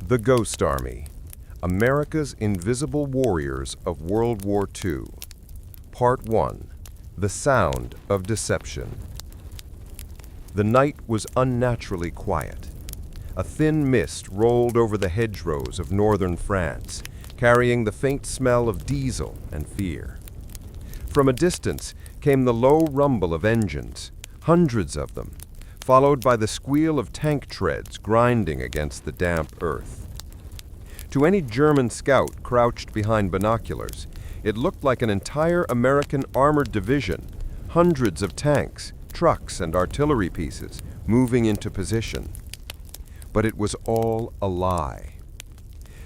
The Ghost Army, America's Invisible Warriors of World War II. Part 1. The Sound of Deception. The night was unnaturally quiet. A thin mist rolled over the hedgerows of northern France, carrying the faint smell of diesel and fear. From a distance came the low rumble of engines, hundreds of them, followed by the squeal of tank treads grinding against the damp earth. To any German scout crouched behind binoculars, it looked like an entire American armored division, hundreds of tanks, trucks, and artillery pieces moving into position. But it was all a lie.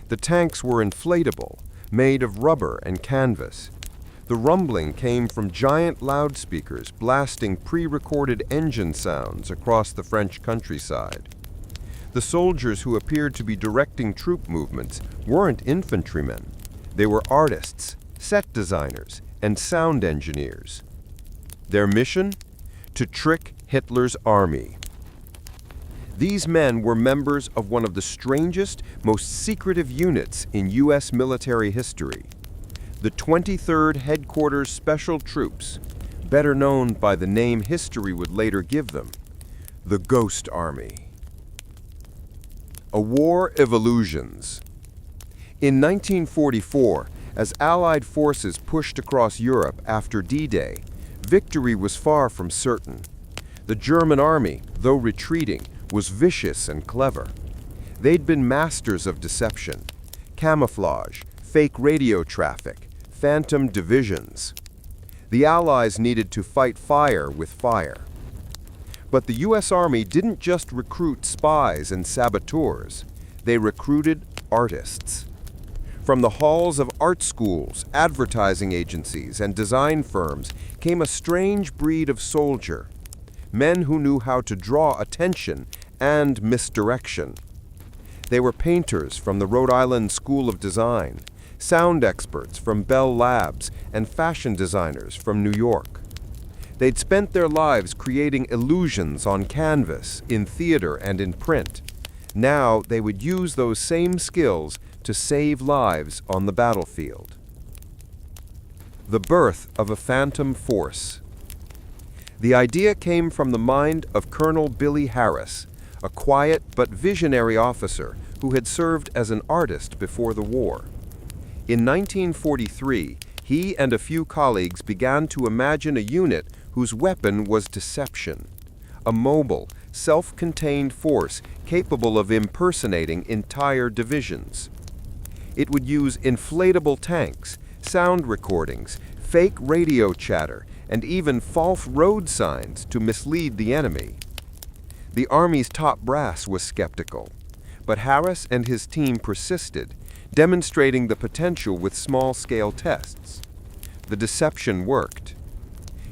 The tanks were inflatable, made of rubber and canvas. The rumbling came from giant loudspeakers blasting pre-recorded engine sounds across the French countryside. The soldiers who appeared to be directing troop movements weren't infantrymen. They were artists, set designers, and sound engineers. Their mission? To trick Hitler's army. These men were members of one of the strangest, most secretive units in U.S. military history. The 23rd Headquarters Special Troops, better known by the name history would later give them, the Ghost Army. A War of Illusions. In 1944, as Allied forces pushed across Europe after D-Day, victory was far from certain. The German army, though retreating, was vicious and clever. They'd been masters of deception, camouflage, fake radio traffic, phantom divisions. The Allies needed to fight fire with fire. But the U.S. Army didn't just recruit spies and saboteurs. They recruited artists. From the halls of art schools, advertising agencies, and design firms came a strange breed of soldier, men who knew how to draw attention and misdirection. They were painters from the Rhode Island School of Design, sound experts from Bell Labs, and fashion designers from New York. They'd spent their lives creating illusions on canvas, in theater, and in print. Now they would use those same skills to save lives on the battlefield. The birth of a phantom force. The idea came from the mind of Colonel Billy Harris, a quiet but visionary officer who had served as an artist before the war. In 1943, he and a few colleagues began to imagine a unit whose weapon was deception, a mobile, self-contained force capable of impersonating entire divisions. It would use inflatable tanks, sound recordings, fake radio chatter, and even false road signs to mislead the enemy. The Army's top brass was skeptical, but Harris and his team persisted, demonstrating the potential with small-scale tests. The deception worked.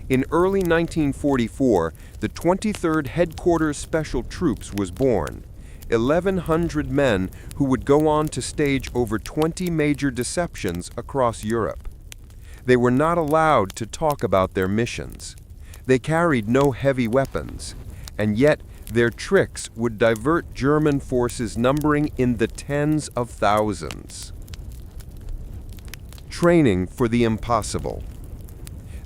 In early 1944, the 23rd Headquarters Special Troops was born, 1,100 men who would go on to stage over 20 major deceptions across Europe. They were not allowed to talk about their missions. They carried no heavy weapons, and yet their tricks would divert German forces numbering in the tens of thousands. Training for the impossible.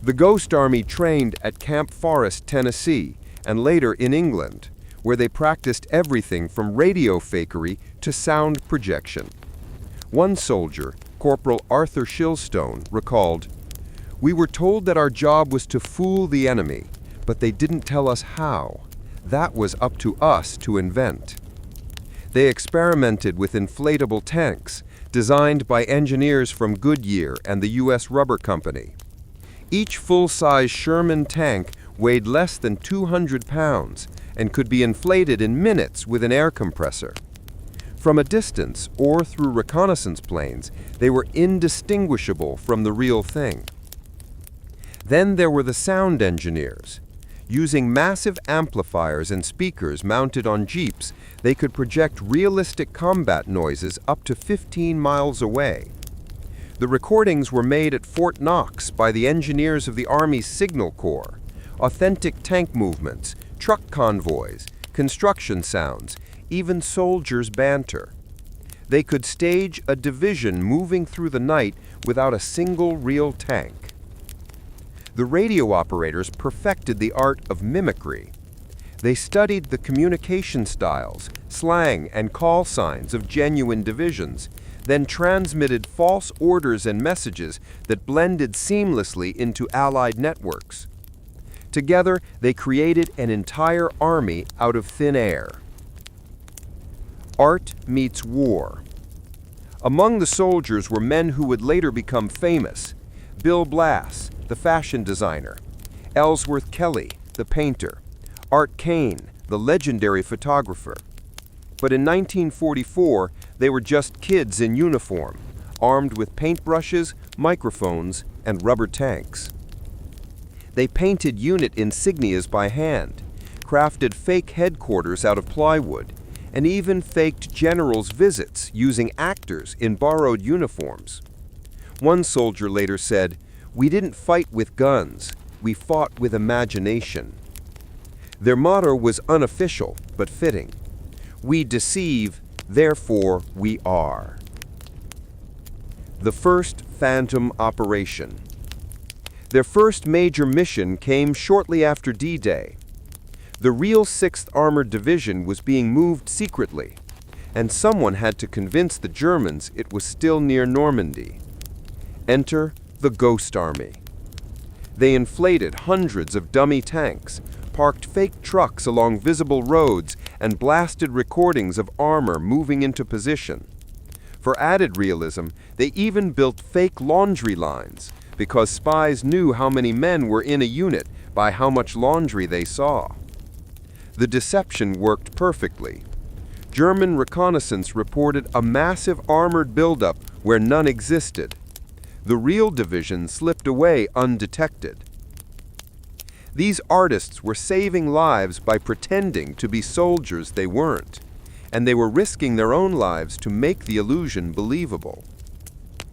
The Ghost Army trained at Camp Forest, Tennessee, and later in England, where they practiced everything from radio fakery to sound projection. One soldier, Corporal Arthur Shilstone, recalled, "We were told that our job was to fool the enemy, but they didn't tell us how. That was up to us to invent." They experimented with inflatable tanks, designed by engineers from Goodyear and the U.S. Rubber Company. Each full-size Sherman tank weighed less than 200 pounds and could be inflated in minutes with an air compressor. From a distance or through reconnaissance planes, they were indistinguishable from the real thing. Then there were the sound engineers. Using massive amplifiers and speakers mounted on jeeps, they could project realistic combat noises up to 15 miles away. The recordings were made at Fort Knox by the engineers of the Army's Signal Corps. Authentic tank movements, truck convoys, construction sounds, even soldiers' banter. They could stage a division moving through the night without a single real tank. The radio operators perfected the art of mimicry. They studied the communication styles, slang, and call signs of genuine divisions, then transmitted false orders and messages that blended seamlessly into Allied networks. Together, they created an entire army out of thin air. Art meets war. Among the soldiers were men who would later become famous: Bill Blass, the fashion designer; Ellsworth Kelly, the painter; Art Kane, the legendary photographer. But in 1944, they were just kids in uniform, armed with paintbrushes, microphones, and rubber tanks. They painted unit insignias by hand, crafted fake headquarters out of plywood, and even faked generals' visits using actors in borrowed uniforms. One soldier later said, "We didn't fight with guns, we fought with imagination." Their motto was unofficial but fitting: "We deceive, therefore we are." The first Phantom Operation. Their first major mission came shortly after D-Day. The real 6th Armored Division was being moved secretly, and someone had to convince the Germans it was still near Normandy. Enter the Ghost Army. They inflated hundreds of dummy tanks, parked fake trucks along visible roads, and blasted recordings of armor moving into position. For added realism, they even built fake laundry lines, because spies knew how many men were in a unit by how much laundry they saw. The deception worked perfectly. German reconnaissance reported a massive armored buildup where none existed. The real division slipped away undetected. These artists were saving lives by pretending to be soldiers they weren't, and they were risking their own lives to make the illusion believable.